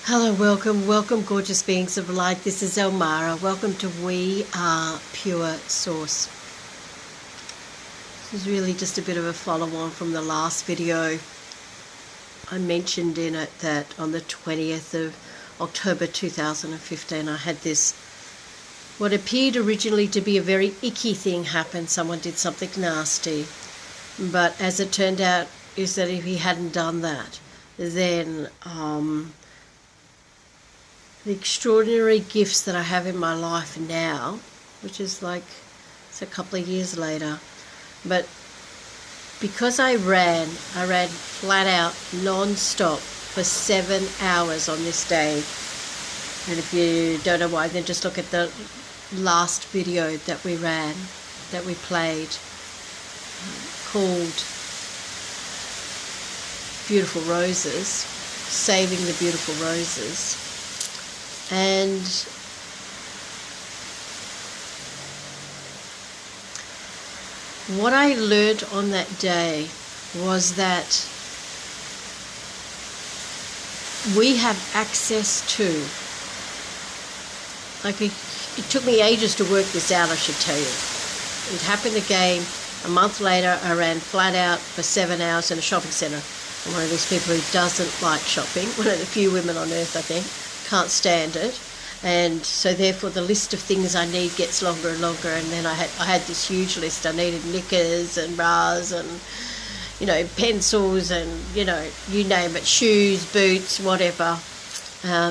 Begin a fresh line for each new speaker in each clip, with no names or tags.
Hello, welcome gorgeous beings of light. This is Elmara. Welcome to We Are Pure Source. This is really just a bit of a follow-on from the last video. I mentioned in it that on the 20th of October 2015 I had this, what appeared originally to be a very icky thing happen. Someone did something nasty, but as it turned out is that if he hadn't done that, then the extraordinary gifts that I have in my life now, which is like, it's a couple of years later, but because I ran flat out non-stop for 7 hours on this day. And if you don't know why, then just look at the last video that we ran, that we played, called Beautiful Roses, Saving the Beautiful Roses. And what I learned on that day was that we have access to, like, it took me ages to work this out, I should tell you. It happened again a month later. I ran flat out for 7 hours in a shopping centre. I'm one of these people who doesn't like shopping, one of the few women on earth, I think. Can't stand it, and so therefore the list of things I need gets longer and longer. And then I had this huge list. I needed knickers and bras and, you know, pencils and, you know, you name it, shoes, boots, whatever,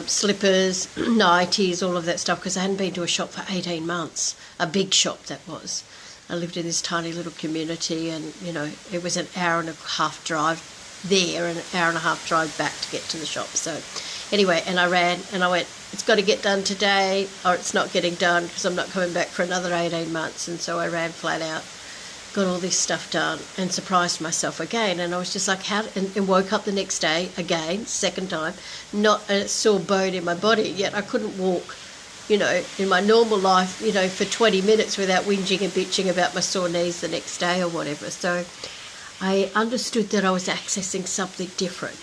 slippers, nighties, all of that stuff, because I hadn't been to a shop for 18 months, a big shop that was. I lived in this tiny little community, and, you know, it was an hour and a half drive there and an hour and a half drive back to get to the shop. So anyway, and I ran and I went, it's got to get done today or it's not getting done because I'm not coming back for another 18 months. And so I ran flat out, got all this stuff done and surprised myself again. And I was just like, and woke up the next day again, second time, not a sore bone in my body, yet I couldn't walk, you know, in my normal life, you know, for 20 minutes without whinging and bitching about my sore knees the next day or whatever. So I understood that I was accessing something different.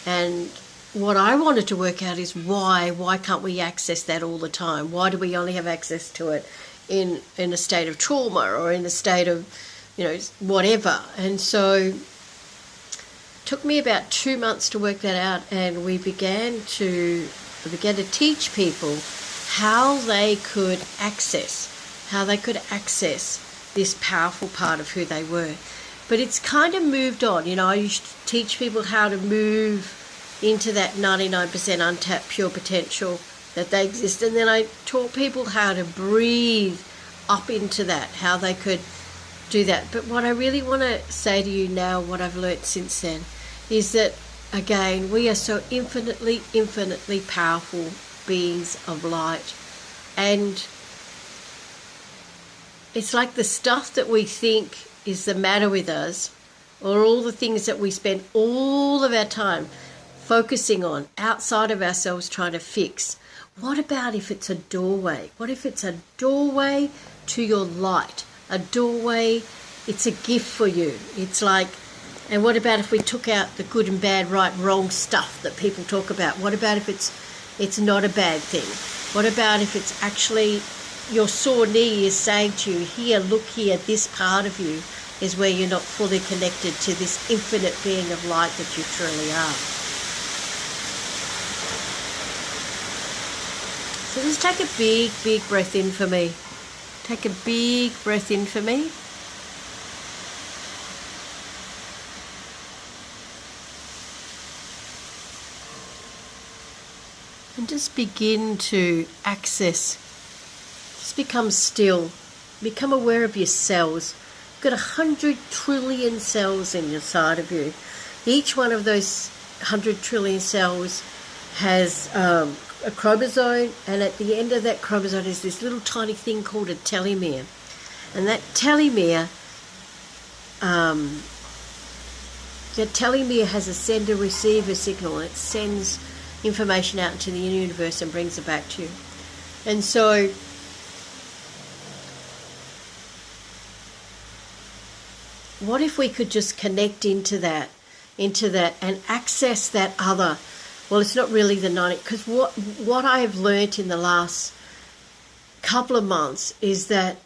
And what I wanted to work out is why can't we access that all the time? Why do we only have access to it in a state of trauma or in a state of, you know, whatever? And so it took me about 2 months to work that out, and we began to teach people how they could access this powerful part of who they were. But it's kind of moved on. You know, I used to teach people how to move into that 99% untapped pure potential that they exist. And then I taught people how to breathe up into that, how they could do that. But what I really want to say to you now, what I've learnt since then, is that, again, we are so infinitely, infinitely powerful beings of light. And it's like the stuff that we think is the matter with us, or all the things that we spend all of our time focusing on outside of ourselves trying to fix. What about if it's a doorway? What if it's a doorway to your light? A doorway, it's a gift for you. It's like, and what about if we took out the good and bad, right and wrong stuff that people talk about? What about if it's not a bad thing? What about if it's actually your sore knee is saying to you, here, look here, this part of you is where you're not fully connected to this infinite being of light that you truly are. So just take a big, big breath in for me. Take a big breath in for me. And just begin to access. Just become still. Become aware of your cells. You've got 100 trillion cells inside of you. Each one of those 100 trillion cells has a chromosome, and at the end of that chromosome is this little tiny thing called a telomere. And that telomere has a sender-receiver signal. It sends information out into the universe and brings it back to you. And so what if we could just connect into that and access that other Well, it's not really the 90, because what I have learnt in the last couple of months is that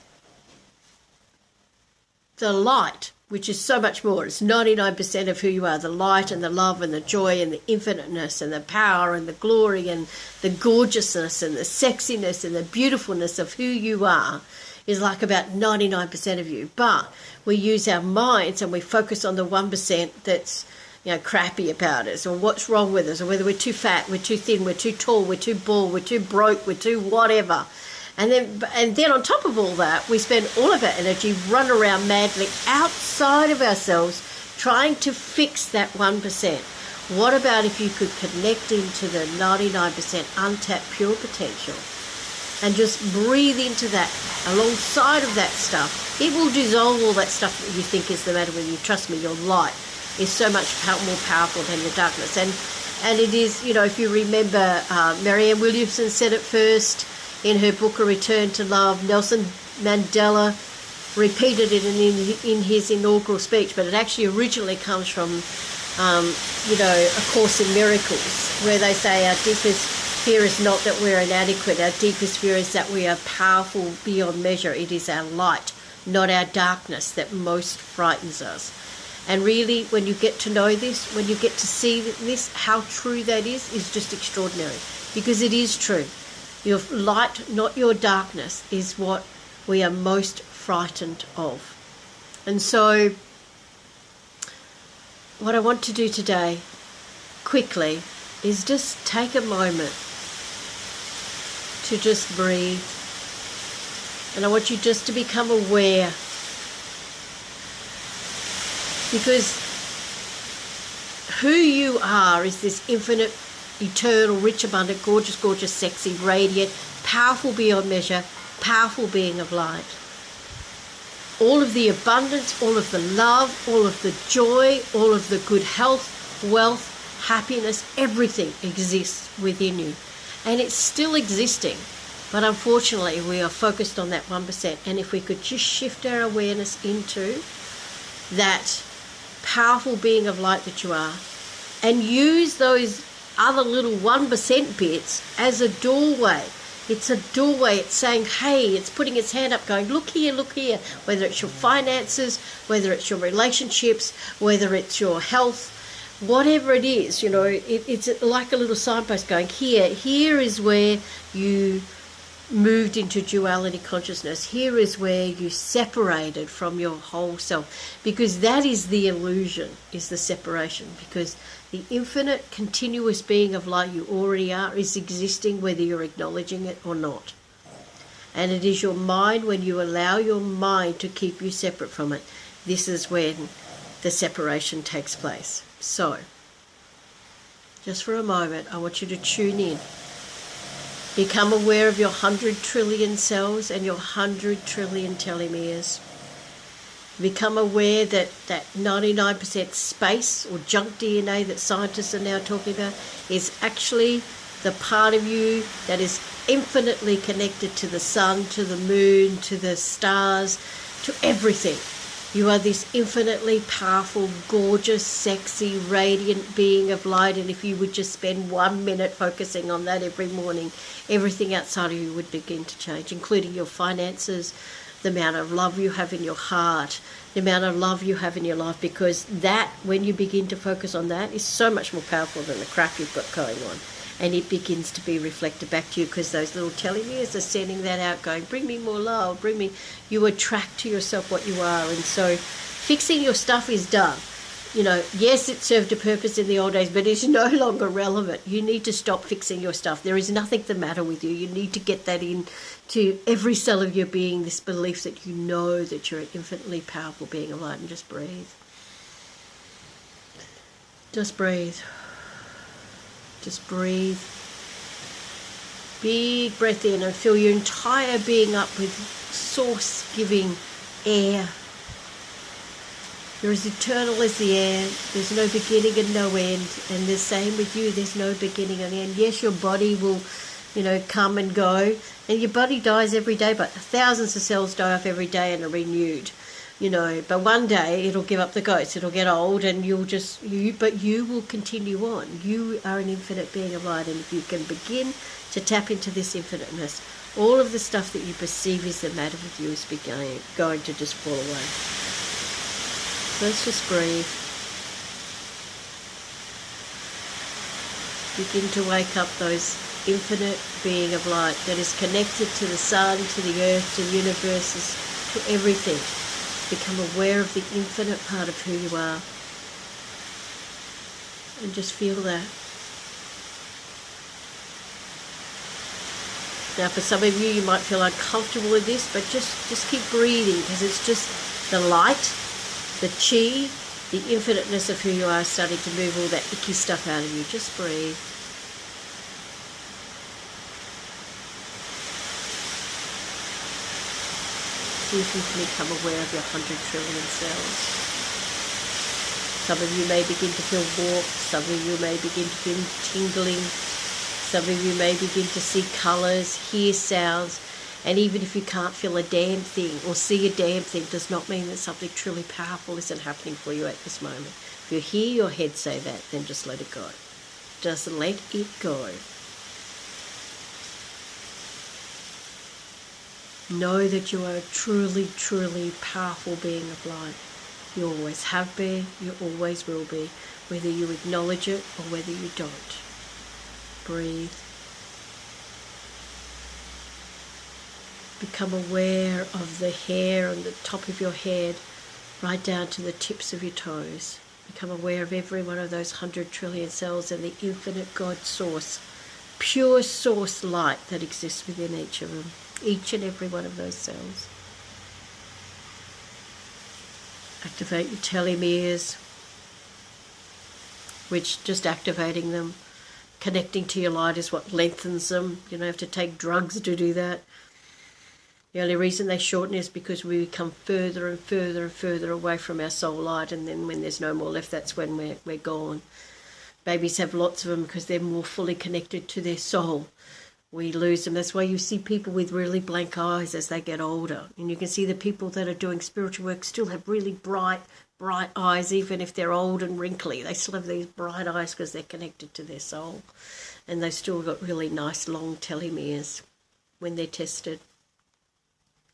the light, which is so much more, it's 99% of who you are, the light and the love and the joy and the infiniteness and the power and the glory and the gorgeousness and the sexiness and the beautifulness of who you are, is like about 99% of you. But we use our minds and we focus on the 1% that's, crappy about us, or what's wrong with us, or whether we're too fat, we're too thin, we're too tall, we're too bald, we're too broke, we're too whatever. And then on top of all that, we spend all of our energy run around madly outside of ourselves trying to fix that 1%. What about if you could connect into the 99% untapped pure potential and just breathe into that alongside of that stuff? It will dissolve all that stuff that you think is the matter with you. Trust me, your light is so much more powerful than your darkness. And it is, if you remember, Marianne Williamson said it first in her book, A Return to Love. Nelson Mandela repeated it in his inaugural speech, but it actually originally comes from, A Course in Miracles, where they say our deepest fear is not that we're inadequate. Our deepest fear is that we are powerful beyond measure. It is our light, not our darkness, that most frightens us. And really, when you get to know this, when you get to see this, how true that is just extraordinary. Because it is true. Your light, not your darkness, is what we are most frightened of. And so, what I want to do today, quickly, is just take a moment to just breathe. And I want you just to become aware. Because who you are is this infinite, eternal, rich, abundant, gorgeous, gorgeous, sexy, radiant, powerful beyond measure, powerful being of light. All of the abundance, all of the love, all of the joy, all of the good health, wealth, happiness, everything exists within you. And it's still existing. But unfortunately, we are focused on that 1%. And if we could just shift our awareness into that powerful being of light that you are, and use those other little 1% bits as a doorway. It's a doorway. It's saying, hey, it's putting its hand up going, look here, whether it's your finances, whether it's your relationships, whether it's your health, whatever it is, it's like a little signpost going, here is where you moved into duality consciousness. Here is where you separated from your whole self, because that is the illusion, is the separation, because the infinite continuous being of light you already are is existing whether you're acknowledging it or not. And it is your mind, when you allow your mind to keep you separate from it, this is when the separation takes place. So, just for a moment, I want you to tune in. Become aware of your 100 trillion cells and your 100 trillion telomeres. Become aware that 99% space or junk DNA that scientists are now talking about is actually the part of you that is infinitely connected to the sun, to the moon, to the stars, to everything. You are this infinitely powerful, gorgeous, sexy, radiant being of light. And if you would just spend 1 minute focusing on that every morning, everything outside of you would begin to change, including your finances, the amount of love you have in your heart, the amount of love you have in your life, because that, when you begin to focus on that, is so much more powerful than the crap you've got going on. And it begins to be reflected back to you, because those little telomeres are sending that out, going, bring me more love, you attract to yourself what you are. And so fixing your stuff is done. Yes, it served a purpose in the old days, but it's no longer relevant. You need to stop fixing your stuff. There is nothing the matter with you. You need to get that into every cell of your being, this belief that you know that you're an infinitely powerful being of light. And just breathe. Just breathe. Just breathe. Big breath in and fill your entire being up with source-giving air. You're as eternal as the air. There's no beginning and no end. And the same with you. There's no beginning and end. Yes, your body will, come and go. And your body dies every day, but thousands of cells die off every day and are renewed. But one day it'll give up the ghost. It'll get old, and but you will continue on. You are an infinite being of light, and if you can begin to tap into this infiniteness, all of the stuff that you perceive is the matter with you is going to just fall away. So let's just breathe. Begin to wake up those infinite being of light that is connected to the sun, to the earth, to the universes, to everything. Become aware of the infinite part of who you are. And just feel that. Now for some of you, you might feel uncomfortable with this, but just keep breathing, because it's just the light, the chi, the infiniteness of who you are starting to move all that icky stuff out of you. Just breathe. See if you can become aware of your 100 trillion cells. Some of you may begin to feel warmth, some of you may begin to feel tingling, some of you may begin to see colours, hear sounds, and even if you can't feel a damn thing or see a damn thing, does not mean that something truly powerful isn't happening for you at this moment. If you hear your head say that, then just let it go. Just let it go. Know that you are a truly, truly powerful being of light. You always have been, you always will be, whether you acknowledge it or whether you don't. Breathe. Become aware of the hair on the top of your head, right down to the tips of your toes. Become aware of every one of those 100 trillion cells and the infinite God source, pure source light that exists within each of them. Each and every one of those cells. Activate your telomeres, which just activating them, connecting to your light is what lengthens them. You don't have to take drugs to do that. The only reason they shorten is because we become further and further and further away from our soul light, and then when there's no more left, that's when we're gone. Babies have lots of them because they're more fully connected to their soul. We lose them. That's why you see people with really blank eyes as they get older. And you can see the people that are doing spiritual work still have really bright eyes, even if they're old and wrinkly. They still have these bright eyes because they're connected to their soul. And they've still got really nice long telomeres when they're tested.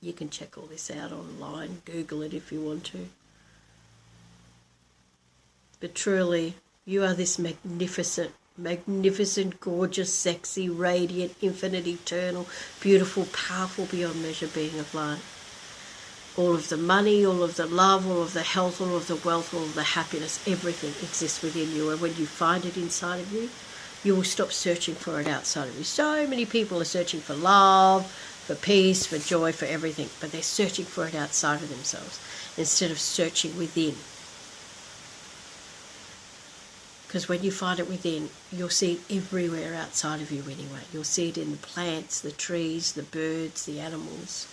You can check all this out online. Google it if you want to. But truly, you are this magnificent, gorgeous, sexy, radiant, infinite, eternal, beautiful, powerful, beyond measure being of light. All of the money, all of the love, all of the health, all of the wealth, all of the happiness, everything exists within you. And when you find it inside of you, you will stop searching for it outside of you. So many people are searching for love, for peace, for joy, for everything, but they're searching for it outside of themselves instead of searching within. Because when you find it within, you'll see it everywhere outside of you anyway. You'll see it in the plants, the trees, the birds, the animals.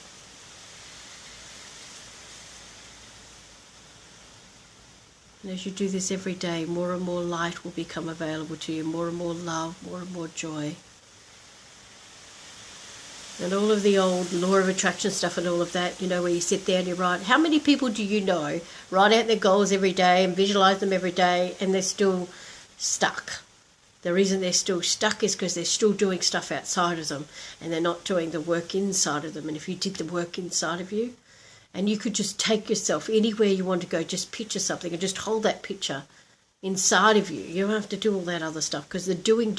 And as you do this every day, more and more light will become available to you, more and more love, more and more joy. And all of the old law of attraction stuff and all of that, where you sit there and you write. How many people do you know write out their goals every day and visualize them every day and they're still stuck? The reason they're still stuck is because they're still doing stuff outside of them and they're not doing the work inside of them. And if you did the work inside of you, and you could just take yourself anywhere you want to go, just picture something and just hold that picture inside of you. You don't have to do all that other stuff, because the doing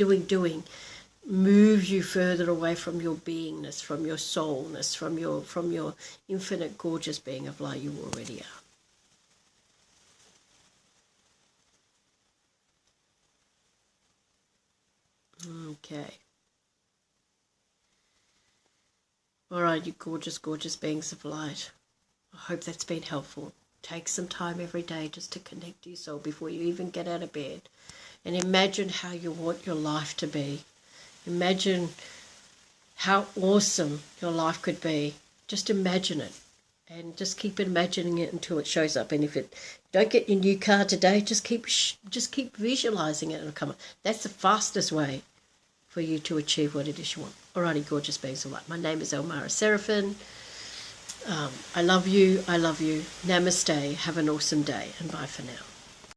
moves you further away from your beingness, from your soulness, from your infinite, gorgeous being of light you already are. Okay. All right, you gorgeous, gorgeous beings of light. I hope that's been helpful. Take some time every day just to connect to your soul before you even get out of bed. And imagine how you want your life to be. Imagine how awesome your life could be. Just imagine it. And just keep imagining it until it shows up. And if you don't get your new car today, just keep visualizing it and come on. That's the fastest way for you to achieve what it is you want. Alrighty, gorgeous beings of light. My name is Elmara Seraphin. I love you. I love you. Namaste. Have an awesome day, and bye for now.